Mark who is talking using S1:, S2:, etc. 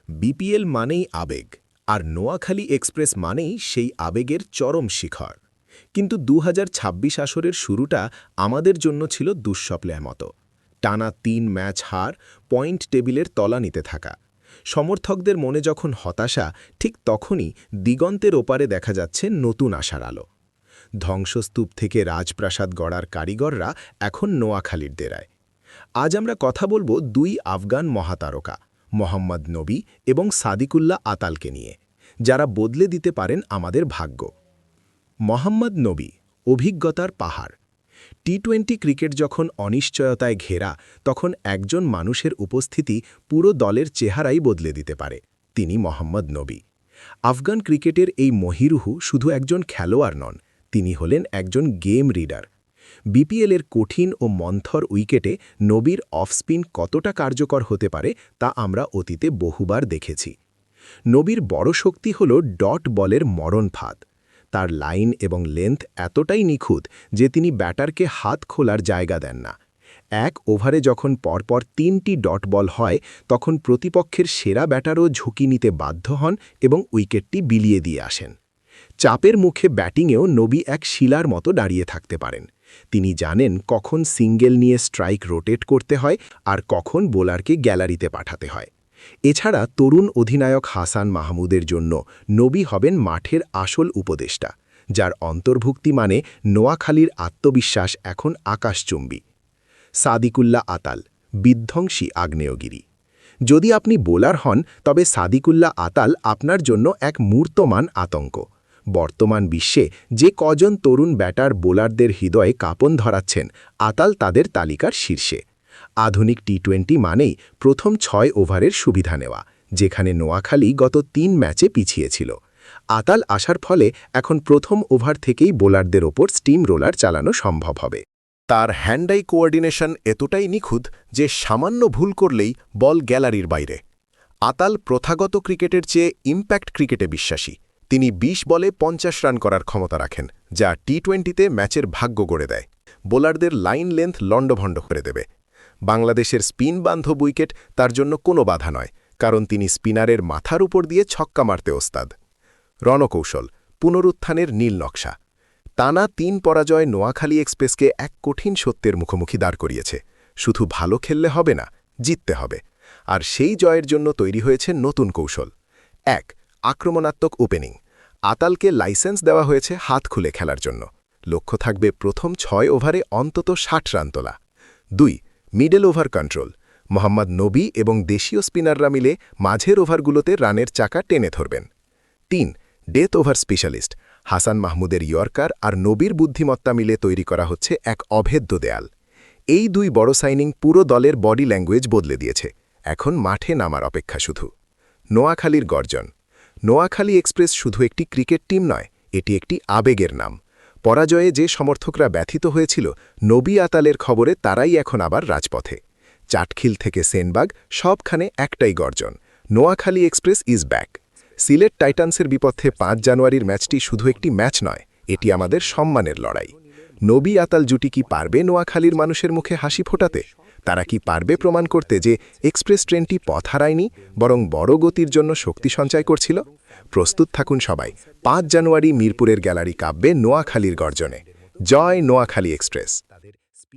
S1: BPL মানেই আবেগ, আর Noakhali express মানেই সেই আবেগের চরম শিখর। কিন্তু ২০২৬ আসরের শুরুটা আমাদের জন্য ছিল দুঃস্বপ্নের মতো। টানা ৩ ম্যাচ হার, পয়েন্ট টেবিলের তলানিতে থাকা। সমর্থকদের মনে যখন হতাশা, ঠিক তখনই দিগন্তের ওপারে দেখা যাচ্ছে নতুন আশার আলো। ধ্বংসস্তূপ থেকে রাজপ্রাসাদ গড়ার কারিগররা এখন নোয়াখালীর ডেরায়। আজ আমরা কথা বলবো ২ আফগান মহাতারকা মোহাম্মদ নবী এবং সাদিকুল্লাহ আতালকে নিয়ে, যারা বদলে দিতে পারেন আমাদের ভাগ্য। মোহাম্মদ নবী, অভিজ্ঞতার পাহাড়। টি-20 ক্রিকেট যখন অনিশ্চয়তায় ঘেরা, তখন একজন মানুষের উপস্থিতি পুরো দলের চেহারাই বদলে দিতে পারে। তিনি মোহাম্মদ নবী। আফগান ক্রিকেটের এই মহিরুহু শুধু একজন খেলোয়াড় নন, তিনি হলেন একজন গেম রিডার। বিপিএলের কঠিন ও মন্থর উইকেটে নবীর অফ স্পিন কতটা কার্যকর হতে পারে তা আমরা অতীতে বহুবার দেখেছি। নবীর বড় শক্তি হল ডট বলের মরণ ফাঁদ। তার লাইন এবং লেন্থ এতটাই নিখুঁত যে তিনি ব্যাটারকে হাত খোলার জায়গা দেন না। এক ওভারে যখন পরপর ৩টি ডট বল হয়, তখন প্রতিপক্ষের সেরা ব্যাটারও ঝুঁকি নিতে বাধ্য হন এবং উইকেটটি বিলিয়ে দিয়ে আসেন। চাপের মুখে ব্যাটিংয়েও নবী এক শিলার মতো দাঁড়িয়ে থাকতে পারেন। তিনি জানেন কখন সিঙ্গেল নিয়ে স্ট্রাইক রোটেট করতে হয় আর কখন বোলারকে গ্যালারিতে পাঠাতে হয়। এছাড়া তরুণ অধিনায়ক হাসান মাহমুদের জন্য নবী হবেন মাঠের আসল উপদেষ্টা, যার অন্তর্ভুক্তি মানে নোয়াখালীর আত্মবিশ্বাস এখন আকাশচুম্বী। সাদিকুল্লাহ আতাল, বিধ্বংসী আগ্নেয়গিরি। যদি আপনি বোলার হন, তবে সাদিকুল্লাহ আতাল আপনার জন্য এক মূর্তমান আতঙ্ক। বর্তমান বিশ্বে যে কজন তরুণ ব্যাটার বোলারদের হৃদয়ে কাঁপন ধরাচ্ছেন, আতাল তাদের তালিকার শীর্ষে। আধুনিক টি-20 মানেই প্রথম ৬ ওভারের সুবিধা নেওয়া, যেখানে নোয়াখালী গত ৩ ম্যাচে পিছিয়ে ছিল। আতাল আসার ফলে এখন প্রথম ওভার থেকেই বোলারদের ওপর স্টিম রোলার চালানো সম্ভব হবে।
S2: তার হ্যান্ড-আই কোঅর্ডিনেশন এতটাই নিখুঁত যে সামান্য ভুল করলেই বল গ্যালারির বাইরে। আতাল প্রথাগত ক্রিকেটের চেয়ে ইম্প্যাক্ট ক্রিকেটে বিশ্বাসী। তিনি ২০ বলে ৫০ রান করার ক্ষমতা রাখেন, যা টি-20তে ম্যাচের ভাগ্য গড়ে দেয়। বোলারদের লাইন লেন্থ লণ্ডভণ্ড করে দেবে। বাংলাদেশের স্পিন বান্ধব উইকেট তার জন্য কোনো বাধা নয়, কারণ তিনি স্পিনারের মাথার উপর দিয়ে ছক্কা মারতে ওস্তাদ। রণকৌশল, পুনরুত্থানের নীল নকশা। টানা ৩ পরাজয় নোয়াখালী এক্সপ্রেসকে এক কঠিন সত্যের মুখোমুখি দাঁড় করিয়েছে। শুধু ভালো খেললে হবে না, জিততে হবে। আর সেই জয়ের জন্য তৈরি হয়েছে নতুন কৌশল। ১. আক্রমণাত্মক ওপেনিং। আতালকে লাইসেন্স দেওয়া হয়েছে হাত খুলে খেলার জন্য। লক্ষ্য থাকবে প্রথম ৬ ওভারে অন্তত ৬০ রান তোলা। ২. Middle over control. Mohammad Nabi এবং দেশীয় স্পিনাররা মিলে মাঝের ওভারগুলোতে রানের চাকা টেনে ধরবেন। ৩. Death over specialist. হাসান মাহমুদের ইয়র্কার আর নবীর বুদ্ধিমত্তা মিলে তৈরি করা হচ্ছে এক অভেদ্য দেয়াল। এই ২ বড় সাইনিং পুরো দলের বডি ল্যাঙ্গুয়েজ বদলে দিয়েছে। এখন মাঠে নামার অপেক্ষা শুধু। নোয়াখালীর গর্জন। নোয়াখালী এক্সপ্রেস শুধু একটি ক্রিকেট টিম নয়, এটি একটি আবেগের নাম। পরাজয়ে যে সমর্থকরা ব্যথিত হয়েছিল, নবী আতালের খবরে তারাই এখন আবার রাজপথে। চাটখিল থেকে সেনবাগ সবখানে একটাই গর্জন, Noakhali express is back. Sylhet টাইটান্সের বিপক্ষে ৫ জানুয়ারির ম্যাচটি শুধু একটি ম্যাচ নয়, এটি আমাদের সম্মানের লড়াই। নবী আতাল জুটি কি পারবে নোয়াখালীর মানুষের মুখে হাসি ফোটাতে? তারা কি পারবে প্রমাণ করতে যে এক্সপ্রেস ট্রেনটি পথ হারায়নি, বরং বড় গতির জন্য শক্তি সঞ্চয় করছিল? প্রস্তুত থাকুন সবাই। ৫ জানুয়ারি মিরপুরের গ্যালারি কাঁপবে নোয়াখালীর গর্জনে। জয় নোয়াখালী এক্সপ্রেস।